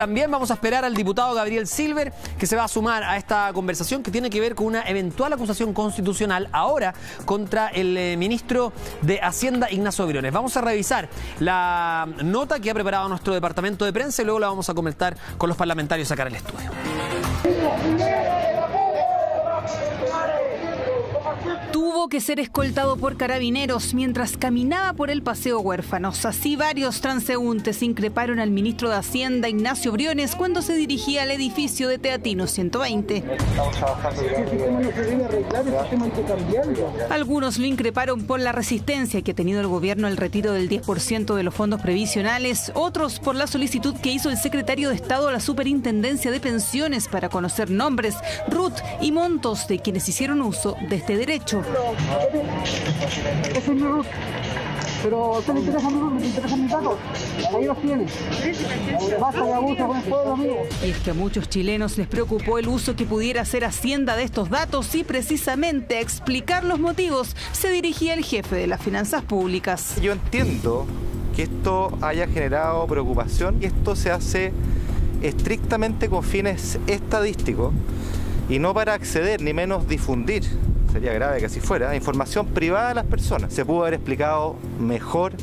También vamos a esperar al diputado Gabriel Silver, que se va a sumar a esta conversación que tiene que ver con una eventual acusación constitucional ahora contra el ministro de Hacienda, Ignacio Briones. Vamos a revisar la nota que ha preparado nuestro departamento de prensa y luego la vamos a comentar con los parlamentarios acá en el estudio. Tuvo que ser escoltado por carabineros mientras caminaba por el Paseo Huérfanos. Así varios transeúntes increparon al ministro de Hacienda, Ignacio Briones, cuando se dirigía al edificio de Teatino 120. Algunos lo increparon por la resistencia que ha tenido el gobierno al retiro del 10% de los fondos previsionales, otros por la solicitud que hizo el secretario de Estado a la Superintendencia de Pensiones para conocer nombres, RUT y montos de quienes hicieron uso de este derecho. Es mi RUT, pero a usted le interesan mis datos, ahí los tiene. Basta de abuso con el pueblo, amigo. Y es que a muchos chilenos les preocupó el uso que pudiera hacer Hacienda de estos datos y precisamente a explicar los motivos se dirigía el jefe de las finanzas públicas. Yo entiendo que esto haya generado preocupación y esto se hace estrictamente con fines estadísticos y no para acceder ni menos difundir. Sería grave que así fuera, información privada de las personas. Se pudo haber explicado mejor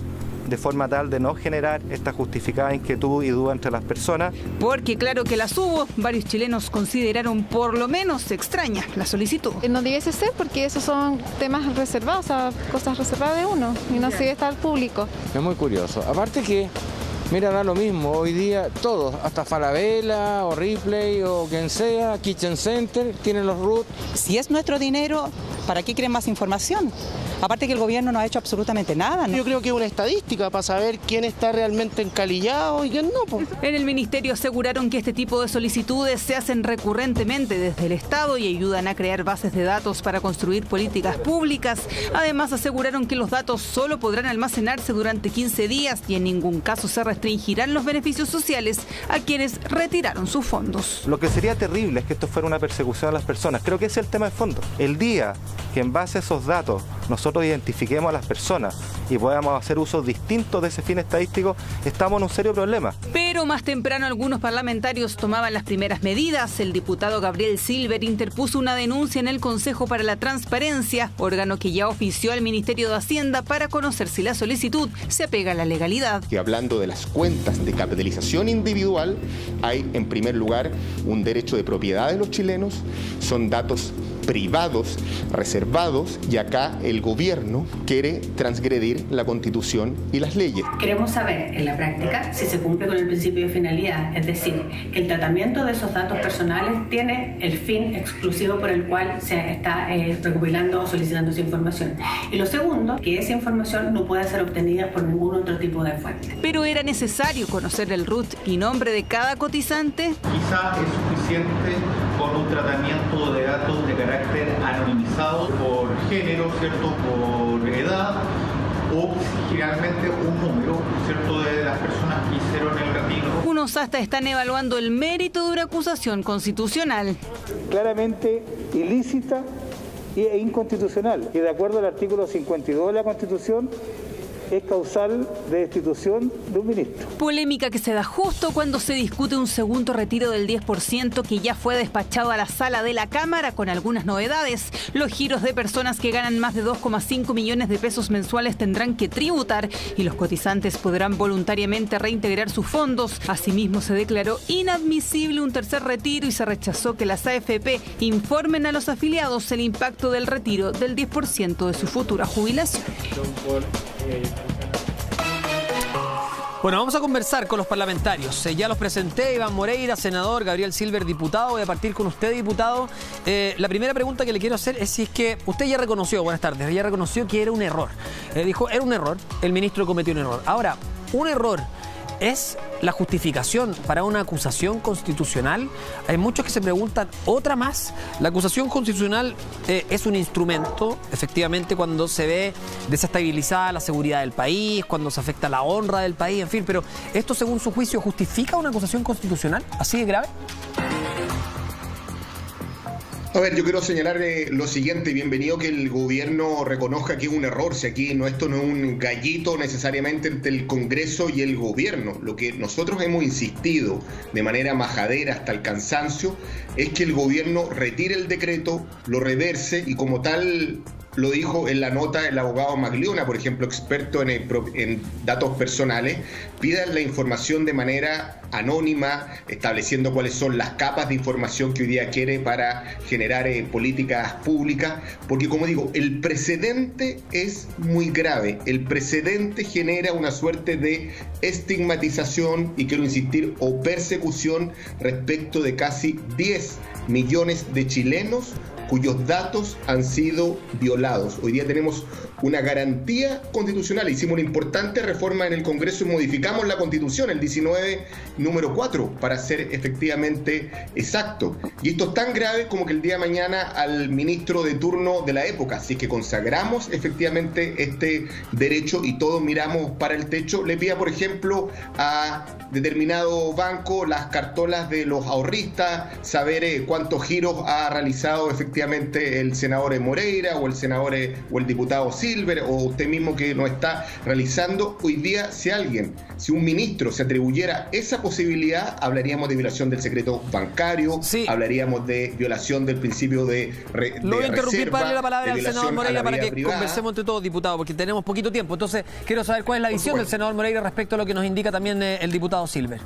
de forma tal de no generar esta justificada inquietud y duda entre las personas. Porque claro que las hubo, varios chilenos consideraron por lo menos extraña la solicitud. No debiese ser porque esos son temas reservados, o sea, cosas reservadas de uno y no se debe estar al público. Es muy curioso, aparte que mira, da lo mismo, hoy día todos, hasta Falabella o Ripley o quien sea, Kitchen Center, tienen los RUT. Si es nuestro dinero, ¿para qué quieren más información? Aparte que el gobierno no ha hecho absolutamente nada, ¿no? Yo creo que es una estadística para saber quién está realmente encalillado y quién no. En el ministerio aseguraron que este tipo de solicitudes se hacen recurrentemente desde el Estado y ayudan a crear bases de datos para construir políticas públicas. Además aseguraron que los datos solo podrán almacenarse durante 15 días y en ningún caso se restringirán los beneficios sociales a quienes retiraron sus fondos. Lo que sería terrible es que esto fuera una persecución a las personas. Creo que ese es el tema de fondo. El día que en base a esos datos nosotros identifiquemos a las personas y podamos hacer usos distintos de ese fin estadístico, estamos en un serio problema. Pero más temprano algunos parlamentarios tomaban las primeras medidas. El diputado Gabriel Silver interpuso una denuncia en el Consejo para la Transparencia, órgano que ya ofició al Ministerio de Hacienda para conocer si la solicitud se apega a la legalidad. Que hablando de las cuentas de capitalización individual, hay en primer lugar un derecho de propiedad de los chilenos, son datos privados, reservados, y acá el gobierno quiere transgredir la Constitución y las leyes. Queremos saber en la práctica si se cumple con el principio de finalidad, es decir, que el tratamiento de esos datos personales tiene el fin exclusivo por el cual se está recopilando o solicitando esa información. Y lo segundo, que esa información no puede ser obtenida por ningún otro tipo de fuente. Pero era necesario conocer el RUT y nombre de cada cotizante. Quizá es suficiente con un tratamiento de datos de carácter anonimizado por género, ¿cierto? Por edad o generalmente un número, ¿cierto? De las personas que hicieron el retiro. Unos hasta están evaluando el mérito de una acusación constitucional. Claramente ilícita e inconstitucional, y de acuerdo al artículo 52 de la Constitución, es causal de destitución de un ministro. Polémica que se da justo cuando se discute un segundo retiro del 10% que ya fue despachado a la sala de la Cámara con algunas novedades. Los giros de personas que ganan más de 2,5 millones de pesos mensuales tendrán que tributar y los cotizantes podrán voluntariamente reintegrar sus fondos. Asimismo, se declaró inadmisible un tercer retiro y se rechazó que las AFP informen a los afiliados el impacto del retiro del 10% de su futura jubilación. Bueno, vamos a conversar con los parlamentarios. Ya los presenté, Iván Moreira, senador, Gabriel Silver, diputado. Voy a partir con usted, diputado. La primera pregunta que le quiero hacer es si es que usted ya reconoció, buenas tardes, ya reconoció que era un error. Dijo, era un error, el ministro cometió un error. Ahora, un error ¿es la justificación para una acusación constitucional? Hay muchos que se preguntan, ¿otra más? La acusación constitucional es un instrumento, efectivamente, cuando se ve desestabilizada la seguridad del país, cuando se afecta la honra del país, en fin, pero ¿esto, según su juicio, justifica una acusación constitucional así de grave? A ver, yo quiero señalar lo siguiente. Bienvenido que el gobierno reconozca que es un error. Si aquí esto no es un gallito necesariamente entre el Congreso y el gobierno. Lo que nosotros hemos insistido de manera majadera hasta el cansancio es que el gobierno retire el decreto, lo reverse y como tal lo dijo en la nota el abogado Magliona, por ejemplo, experto en datos personales, pidan la información de manera anónima, estableciendo cuáles son las capas de información que hoy día quiere para generar políticas públicas, porque como digo, el precedente es muy grave, el precedente genera una suerte de estigmatización y quiero insistir, o persecución respecto de casi 10 millones de chilenos cuyos datos han sido violados. Hoy día tenemos una garantía constitucional. Hicimos una importante reforma en el Congreso y modificamos la Constitución, el 19, número 4, para ser efectivamente exacto. Y esto es tan grave como que el día de mañana al ministro de turno de la época, si es que consagramos efectivamente este derecho y todos miramos para el techo, le pida, por ejemplo, a determinado banco las cartolas de los ahorristas, saber cuántos giros ha realizado efectivamente el senador Moreira o el senador o el diputado Silver o usted mismo que nos está realizando. Hoy día, si un ministro se atribuyera esa posibilidad, hablaríamos de violación del secreto bancario, hablaríamos de violación del principio de Lo voy a interrumpir para darle la palabra al senador Moreira para que privada. Conversemos entre todos, diputado, porque tenemos poquito tiempo. Entonces, quiero saber cuál es la visión del senador Moreira respecto a lo que nos indica también el diputado Silver.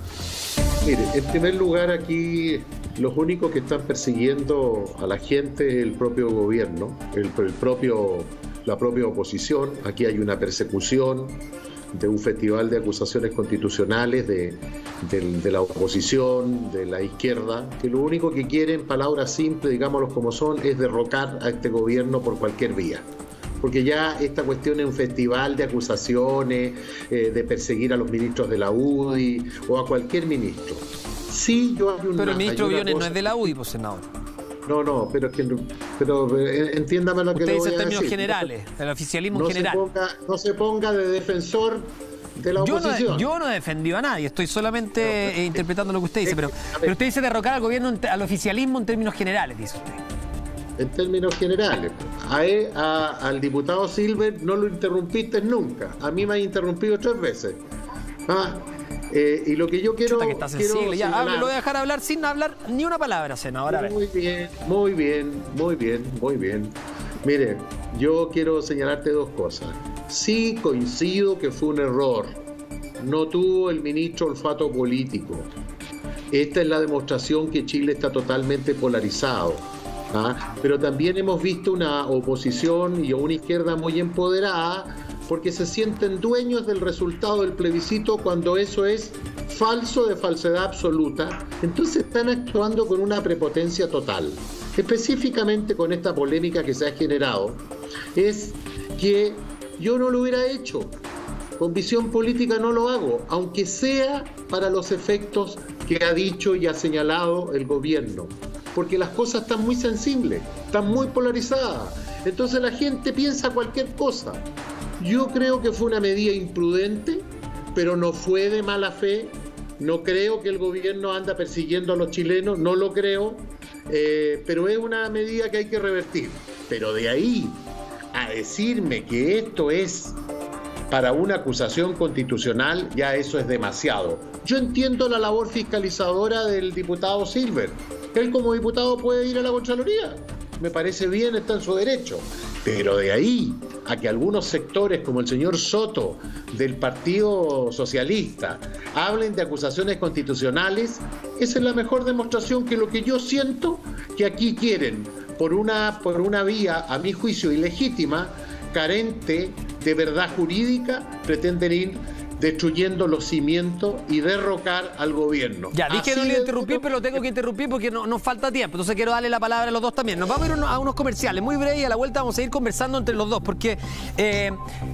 Mire, en primer lugar, aquí los únicos que están persiguiendo a la gente es el propio gobierno, la propia oposición. Aquí hay una persecución de un festival de acusaciones constitucionales de la oposición, de la izquierda, que lo único que quieren, palabras simples, digámoslos como son, es derrocar a este gobierno por cualquier vía. Porque ya esta cuestión es un festival de acusaciones, de perseguir a los ministros de la UDI o a cualquier ministro. Sí, pero el ministro Briones no es de la UDI, pues, senador. No, pero entiéndame lo que le voy a decir. Usted dice en términos generales, el oficialismo general. No se ponga de defensor de la oposición. Yo no he defendido a nadie, estoy solamente interpretando lo que usted dice, pero usted dice derrocar al gobierno, al oficialismo en términos generales, dice usted. En términos generales. Al diputado Silver no lo interrumpiste nunca. A mí me has interrumpido 3 veces. Y lo que yo quiero... que está sensible. Ya, lo voy a dejar hablar sin hablar ni una palabra, senador. Muy bien. Mire, yo quiero señalarte 2 cosas. Sí coincido que fue un error. No tuvo el ministro olfato político. Esta es la demostración que Chile está totalmente polarizado. Pero también hemos visto una oposición y una izquierda muy empoderada porque se sienten dueños del resultado del plebiscito cuando eso es falso, de falsedad absoluta. Entonces están actuando con una prepotencia total. Específicamente con esta polémica que se ha generado, es que yo no lo hubiera hecho. Con visión política no lo hago, aunque sea para los efectos que ha dicho y ha señalado el gobierno. Porque las cosas están muy sensibles, están muy polarizadas. Entonces la gente piensa cualquier cosa. Yo creo que fue una medida imprudente, pero no fue de mala fe. No creo que el gobierno anda persiguiendo a los chilenos, no lo creo. Pero es una medida que hay que revertir. Pero de ahí a decirme que esto es para una acusación constitucional, ya eso es demasiado. Yo entiendo la labor fiscalizadora del diputado Silver. Él como diputado puede ir a la Contraloría. Me parece bien, está en su derecho. Pero de ahí a que algunos sectores, como el señor Soto, del Partido Socialista, hablen de acusaciones constitucionales, esa es la mejor demostración que lo que yo siento que aquí quieren, por una vía, a mi juicio, ilegítima, carente de verdad jurídica, pretenden ir destruyendo los cimientos y derrocar al gobierno. Ya, dije no le interrumpí, pero lo tengo que interrumpir porque nos falta tiempo. Entonces quiero darle la palabra a los dos también. Nos vamos a ir a unos comerciales muy breves y a la vuelta vamos a ir conversando entre los dos. Porque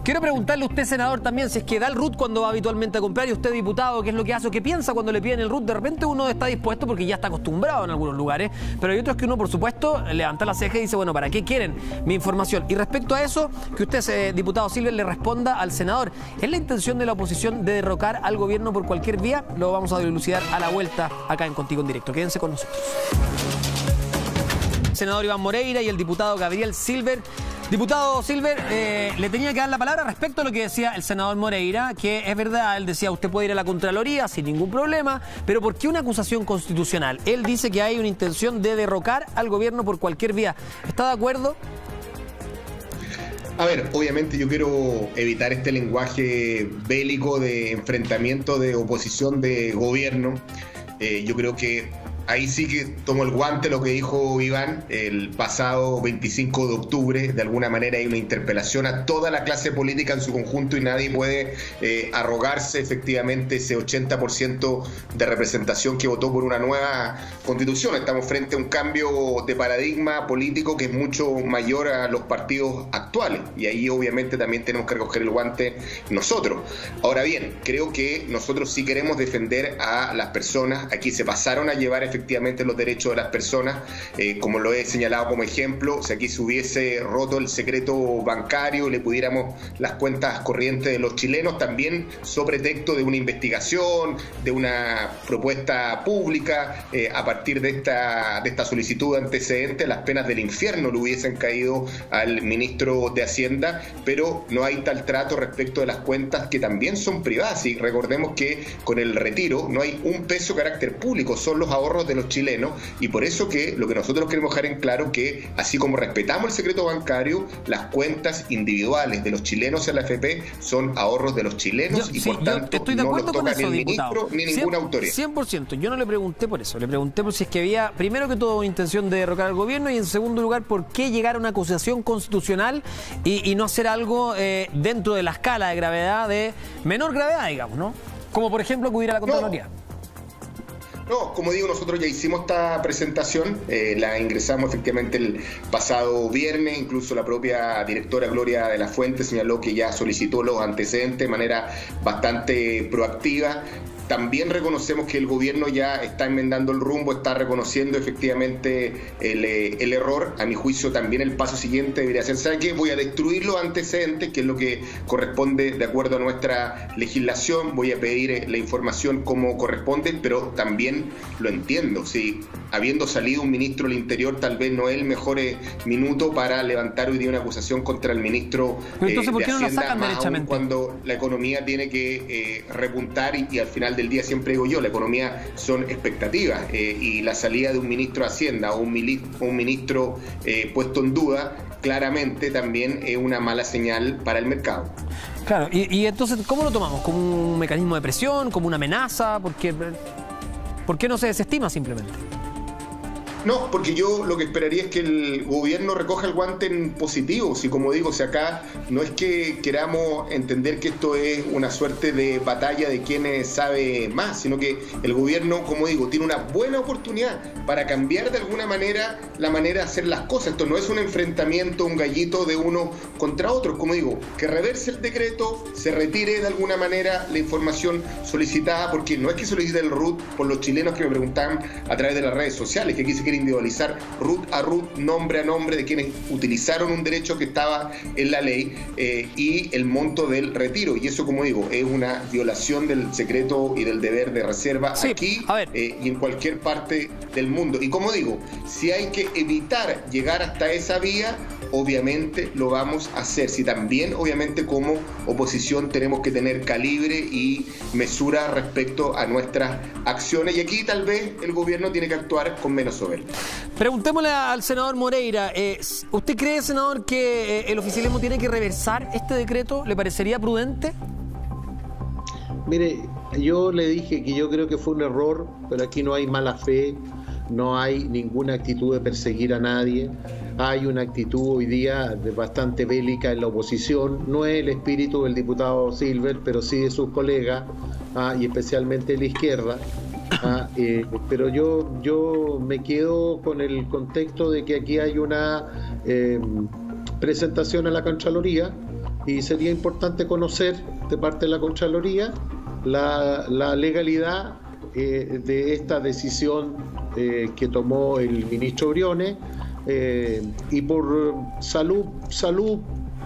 quiero preguntarle a usted, senador, también si es que da el RUT cuando va habitualmente a comprar y usted, diputado, qué es lo que hace o qué piensa cuando le piden el RUT. De repente uno está dispuesto porque ya está acostumbrado en algunos lugares, pero hay otros que uno, por supuesto, levanta la ceja y dice, bueno, ¿para qué quieren mi información? Y respecto a eso, que usted, diputado Silver, le responda al senador. ¿Es la intención de la oposición de derrocar al gobierno por cualquier vía? Lo vamos a dilucidar a la vuelta acá en Contigo en Directo. Quédense con nosotros. senador Iván Moreira y el diputado Gabriel Silver. Diputado Silver, le tenía que dar la palabra respecto a lo que decía el senador Moreira, que es verdad, él decía, usted puede ir a la Contraloría sin ningún problema, pero ¿por qué una acusación constitucional? Él dice que hay una intención de derrocar al gobierno por cualquier vía. ¿Está de acuerdo? A ver, obviamente yo quiero evitar este lenguaje bélico de enfrentamiento de oposición de gobierno. Yo creo que ahí sí que tomo el guante lo que dijo Iván el pasado 25 de octubre. De alguna manera hay una interpelación a toda la clase política en su conjunto y nadie puede arrogarse efectivamente ese 80% de representación que votó por una nueva constitución. Estamos frente a un cambio de paradigma político que es mucho mayor a los partidos actuales y ahí obviamente también tenemos que recoger el guante nosotros. Ahora bien, creo que nosotros sí queremos defender a las personas. Aquí se pasaron a llevar efectivamente los derechos de las personas, como lo he señalado como ejemplo. Si aquí se hubiese roto el secreto bancario, le pudiéramos las cuentas corrientes de los chilenos, también sobre pretexto de una investigación, de una propuesta pública, a partir de esta solicitud de antecedentes, las penas del infierno le hubiesen caído al ministro de Hacienda, pero no hay tal trato respecto de las cuentas que también son privadas. Y recordemos que con el retiro no hay un peso de carácter público, son los ahorros de los chilenos, y por eso que lo que nosotros queremos dejar en claro que así como respetamos el secreto bancario, las cuentas individuales de los chilenos en la AFP son ahorros de los chilenos y por tanto estoy de no acuerdo los toca con eso, ni el ministro ni ninguna autoridad. 100%, yo no le pregunté por eso, le pregunté por si es que había, primero que todo, una intención de derrocar al gobierno y en segundo lugar, por qué llegar a una acusación constitucional y no hacer algo dentro de la escala de gravedad, de menor gravedad, digamos, ¿no? Como por ejemplo acudir a la Contraloría. No, como digo, nosotros ya hicimos esta presentación, la ingresamos efectivamente el pasado viernes, incluso la propia directora Gloria de la Fuente señaló que ya solicitó los antecedentes de manera bastante proactiva. También reconocemos que el gobierno ya está enmendando el rumbo, está reconociendo efectivamente el error. A mi juicio también el paso siguiente debería ser, ¿sabe qué? Voy a destruir los antecedentes, que es lo que corresponde de acuerdo a nuestra legislación, voy a pedir la información como corresponde, pero también lo entiendo, si habiendo salido un ministro del Interior tal vez no es el mejor minuto para levantar hoy día una acusación contra el ministro entonces, ¿por qué no la sacan más derechamente? Aún cuando la economía tiene que repuntar y al final del día, siempre digo yo, la economía son expectativas y la salida de un ministro de Hacienda o un ministro puesto en duda claramente también es una mala señal para el mercado. Claro, y entonces, ¿cómo lo tomamos? ¿Como un mecanismo de presión? ¿Como una amenaza? ¿Por qué no se desestima simplemente? No, porque yo lo que esperaría es que el gobierno recoja el guante en positivo. Si como digo, si acá no es que queramos entender que esto es una suerte de batalla de quien sabe más, sino que el gobierno, como digo, tiene una buena oportunidad para cambiar de alguna manera la manera de hacer las cosas. Esto no es un enfrentamiento, un gallito de uno contra otro. Como digo, que reverse el decreto, se retire de alguna manera la información solicitada, porque no es que solicite el RUT por los chilenos que me preguntaban a través de las redes sociales, que aquí se quiere individualizar RUT a RUT, nombre a nombre de quienes utilizaron un derecho que estaba en la ley y el monto del retiro. Y eso, como digo, es una violación del secreto y del deber de reserva aquí y en cualquier parte del mundo. Y como digo, si hay que evitar llegar hasta esa vía, obviamente lo vamos a hacer. Si también, obviamente, como oposición tenemos que tener calibre y mesura respecto a nuestras acciones. Y aquí tal vez el gobierno tiene que actuar con menos soberbia. Preguntémosle al senador Moreira, ¿usted cree, senador, que el oficialismo tiene que reversar este decreto? ¿Le parecería prudente? Mire, yo le dije que yo creo que fue un error, pero aquí no hay mala fe, no hay ninguna actitud de perseguir a nadie. Hay una actitud hoy día bastante bélica en la oposición. No es el espíritu del diputado Silver, pero sí de sus colegas, y especialmente de la izquierda. Pero yo me quedo con el contexto de que aquí hay una presentación a la Contraloría y sería importante conocer de parte de la Contraloría la legalidad de esta decisión que tomó el ministro Briones, y por salud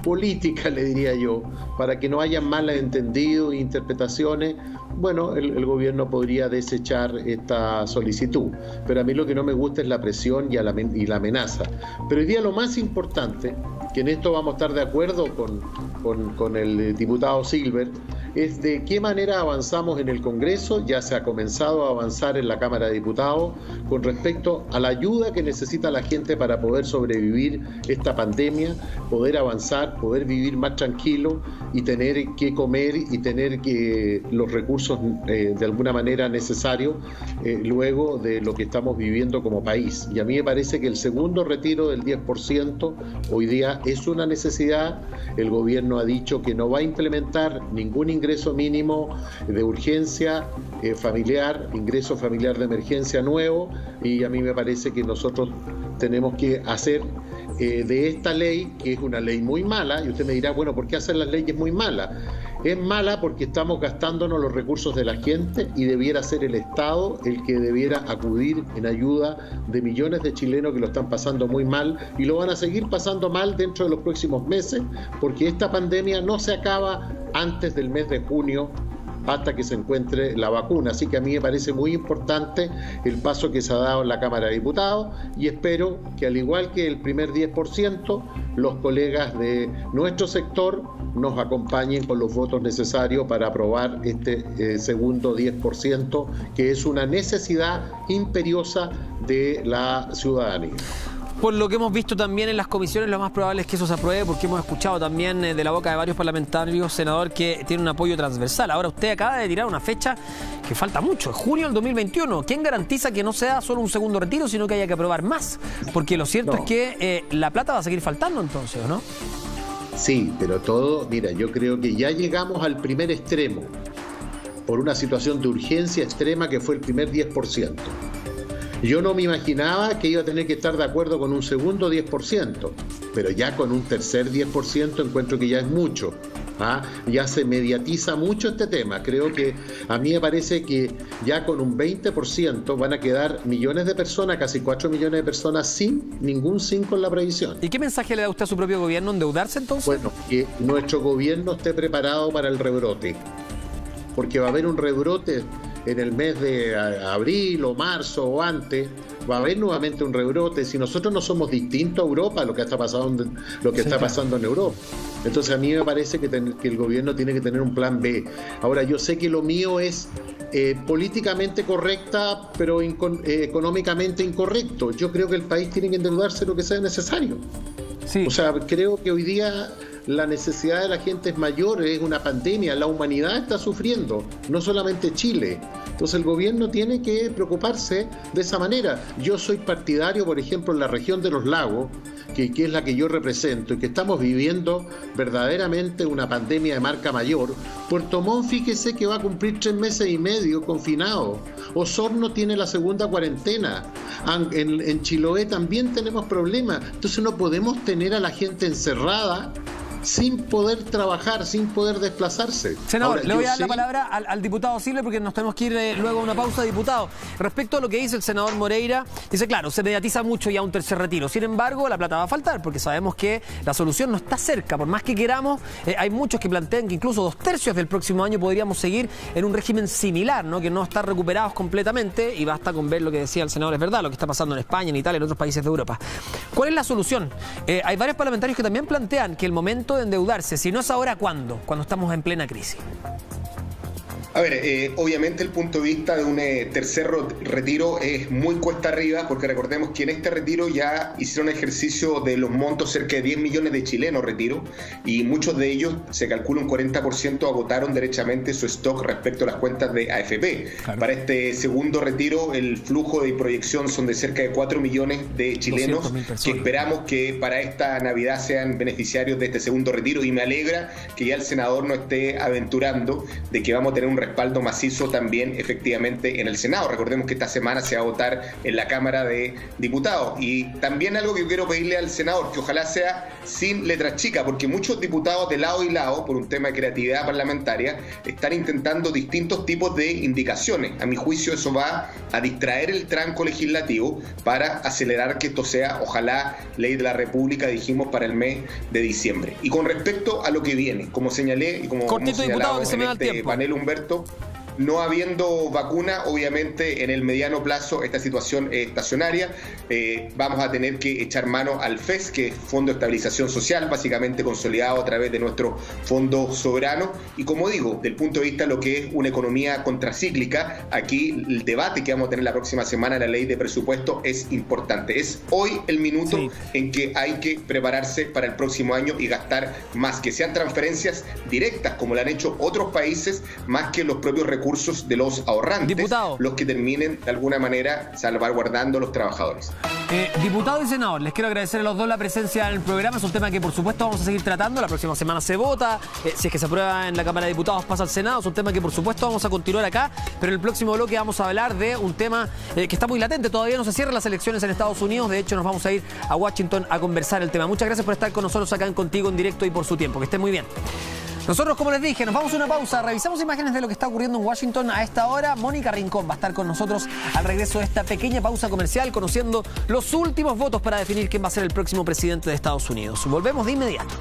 política, le diría yo, para que no haya malos entendidos e interpretaciones, bueno, el gobierno podría desechar esta solicitud. Pero a mí lo que no me gusta es la presión y la amenaza. Pero hoy día lo más importante, que en esto vamos a estar de acuerdo con el diputado Silver, es de qué manera avanzamos en el Congreso. Ya se ha comenzado a avanzar en la Cámara de Diputados con respecto a la ayuda que necesita la gente para poder sobrevivir esta pandemia, poder avanzar, poder vivir más tranquilo y tener que comer y tener que los recursos de alguna manera necesarios luego de lo que estamos viviendo como país. Y a mí me parece que el segundo retiro del 10% hoy día es una necesidad. El gobierno ha dicho que no va a implementar ningún ingreso mínimo de urgencia familiar, ingreso familiar de emergencia nuevo, y a mí me parece que nosotros tenemos que hacer de esta ley, que es una ley muy mala, y usted me dirá, bueno, ¿por qué hacer las leyes muy malas? Es mala porque estamos gastándonos los recursos de la gente y debiera ser el Estado el que debiera acudir en ayuda de millones de chilenos que lo están pasando muy mal y lo van a seguir pasando mal dentro de los próximos meses, porque esta pandemia no se acaba antes del mes de junio hasta que se encuentre la vacuna. Así que a mí me parece muy importante el paso que se ha dado en la Cámara de Diputados y espero que, al igual que el primer 10%, los colegas de nuestro sector nos acompañen con los votos necesarios para aprobar este segundo 10%, que es una necesidad imperiosa de la ciudadanía. Por lo que hemos visto también en las comisiones, lo más probable es que eso se apruebe, porque hemos escuchado también de la boca de varios parlamentarios, senador, que tiene un apoyo transversal. Ahora usted acaba de tirar una fecha que falta mucho, es junio del 2021. ¿Quién garantiza que no sea solo un segundo retiro, sino que haya que aprobar más? Porque lo cierto es que la plata va a seguir faltando entonces, ¿no? Sí, pero todo, mira, yo creo que ya llegamos al primer extremo, por una situación de urgencia extrema que fue el primer 10%. Yo no me imaginaba que iba a tener que estar de acuerdo con un segundo 10%, pero ya con un tercer 10% encuentro que ya es mucho. Ya se mediatiza mucho este tema. Creo que a mí me parece que ya con un 20% van a quedar millones de personas, casi 4 millones de personas sin ningún 5 en la previsión. ¿Y qué mensaje le da usted a su propio gobierno? ¿Endeudarse entonces? Bueno, que nuestro gobierno esté preparado para el rebrote, porque va a haber un rebrote en el mes de abril o marzo o antes, va a haber nuevamente un rebrote. Si nosotros no somos distintos a Europa, lo que está pasando en Europa. Entonces a mí me parece que el gobierno tiene que tener un plan B. Ahora, yo sé que lo mío es políticamente correcta, pero económicamente incorrecto. Yo creo que el país tiene que endeudarse lo que sea necesario. Sí. O sea, creo que hoy día la necesidad de la gente es mayor, es una pandemia, la humanidad está sufriendo, no solamente Chile. Entonces el gobierno tiene que preocuparse de esa manera. Yo soy partidario, por ejemplo, en la región de los lagos, que es la que yo represento, y que estamos viviendo verdaderamente una pandemia de marca mayor. Puerto Montt, fíjese que va a cumplir 3 meses y medio confinado. Osorno tiene la segunda cuarentena. En Chiloé también tenemos problemas. Entonces no podemos tener a la gente encerrada sin poder trabajar, sin poder desplazarse. Senador, ahora, le voy a dar la palabra al diputado Silver, porque nos tenemos que ir luego a una pausa, diputado. Respecto a lo que dice el senador Moreira, dice, claro, se mediatiza mucho ya un tercer retiro. Sin embargo, la plata va a faltar, porque sabemos que la solución no está cerca. Por más que queramos, hay muchos que plantean que incluso 2/3 del próximo año podríamos seguir en un régimen similar, ¿no? Que no estar recuperados completamente, y basta con ver lo que decía el senador, es verdad, lo que está pasando en España, en Italia, en otros países de Europa. ¿Cuál es la solución? Hay varios parlamentarios que también plantean que el momento de endeudarse, si no es ahora, ¿cuándo? Cuando estamos en plena crisis. A ver, obviamente el punto de vista de un tercer retiro es muy cuesta arriba, porque recordemos que en este retiro ya hicieron ejercicio de los montos cerca de 10 millones de chilenos retiro, y muchos de ellos, se calcula un 40%, agotaron derechamente su stock respecto a las cuentas de AFP. Claro. Para este segundo retiro el flujo de proyección son de cerca de 4 millones de chilenos que esperamos que para esta Navidad sean beneficiarios de este segundo retiro, y me alegra que ya el senador no esté aventurando de que vamos a tener un respaldo macizo también efectivamente en el Senado. Recordemos que esta semana se va a votar en la Cámara de Diputados. Y también algo que yo quiero pedirle al senador, que ojalá sea sin letra chica, porque muchos diputados de lado y lado, por un tema de creatividad parlamentaria, están intentando distintos tipos de indicaciones. A mi juicio eso va a distraer el tranco legislativo para acelerar que esto sea, ojalá, ley de la República, dijimos, para el mes de diciembre. Y con respecto a lo que viene, como señalé y como señalamos en este panel, Humberto, No habiendo vacuna, obviamente en el mediano plazo esta situación es estacionaria. Vamos a tener que echar mano al FES, que es Fondo de Estabilización Social, básicamente consolidado a través de nuestro fondo soberano. Y como digo, del punto de vista de lo que es una economía contracíclica, aquí el debate que vamos a tener la próxima semana en la ley de presupuesto es importante. Es hoy el minuto en que hay que prepararse para el próximo año y gastar más, que sean transferencias directas, como lo han hecho otros países, más que los propios recursos de los ahorrantes, diputado, los que terminen de alguna manera salvaguardando a los trabajadores. Diputado y senador, les quiero agradecer a los dos la presencia en el programa. Es un tema que por supuesto vamos a seguir tratando. La próxima semana se vota, si es que se aprueba en la Cámara de Diputados pasa al Senado. Es un tema que por supuesto vamos a continuar acá, pero en el próximo bloque vamos a hablar de un tema que está muy latente. Todavía no se cierran las elecciones en Estados Unidos. De hecho nos vamos a ir a Washington a conversar el tema. Muchas gracias por estar con nosotros acá en Contigo en Directo y por su tiempo. Que estén muy bien. Nosotros, como les dije, nos vamos a una pausa, revisamos imágenes de lo que está ocurriendo en Washington a esta hora. Mónica Rincón va a estar con nosotros al regreso de esta pequeña pausa comercial, conociendo los últimos votos para definir quién va a ser el próximo presidente de Estados Unidos. Volvemos de inmediato.